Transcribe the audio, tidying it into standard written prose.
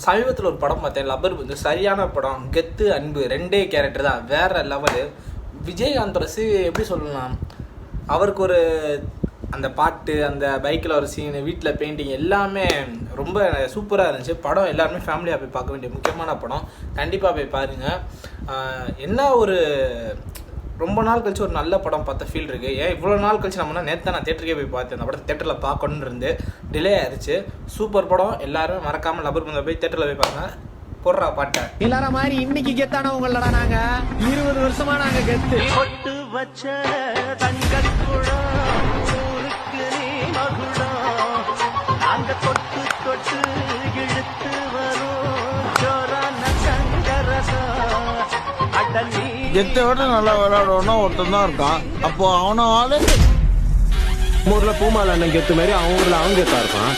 சமீபத்தில் ஒரு படம் பார்த்தேன், லப்பர் வந்து சரியான படம். கெத்து அன்பு ரெண்டே கேரக்டர் தான், வேற லெவலு. விஜயகாந்த் எப்படி சொல்லலாம், அவருக்கு ஒரு அந்த பாட்டு, அந்த பைக்கில் ஒரு சீனு, வீட்டில் பெயிண்டிங் எல்லாமே ரொம்ப சூப்பராக இருந்துச்சு. படம் எல்லாருமே ஃபேமிலியாக போய் பார்க்க வேண்டிய முக்கியமான படம், கண்டிப்பாக போய் பாருங்கள். என்ன ஒரு ரொம்ப நாள் கழிச்சு ஒரு நல்ல படம் பார்த்த ஃபீல் இருக்குது. ஏன் இவ்வளோ நாள் கழிச்சு நம்மனா நேற்று நான் தேட்டருக்கே போய் பார்த்தேன். அந்த படத்தை தேட்டரில் பார்க்கணுன்னு இருந்து டிலே ஆயிடுச்சு. சூப்பர் படம், எல்லாரும் மறக்காமல் லப்பர் பந்தை போய் தேட்டரில் போய் பாருங்க. போடுறா பாட்டை எல்லாரும் மாதிரி இன்னைக்கு கெத்தானவங்களடா நாங்க 20 வருஷமா நாங்க கெத்து பொட்டு வச்ச தங்கக்குடம் நீ மகுடம் நாங்க தொட்டு தொட்டு இழுத்து வரும் ஜோரான சங்கரசம் அடலி கெத்தோட நல்லா விளையாடுவோம்னா ஒருத்தன் தான் இருக்கான். அப்போ அவனும் ஆளு ஊர்ல பூமால அண்ணன் கெத்து மாதிரி அவங்க ஊர்ல அவங்க கெத்தா இருப்பான்.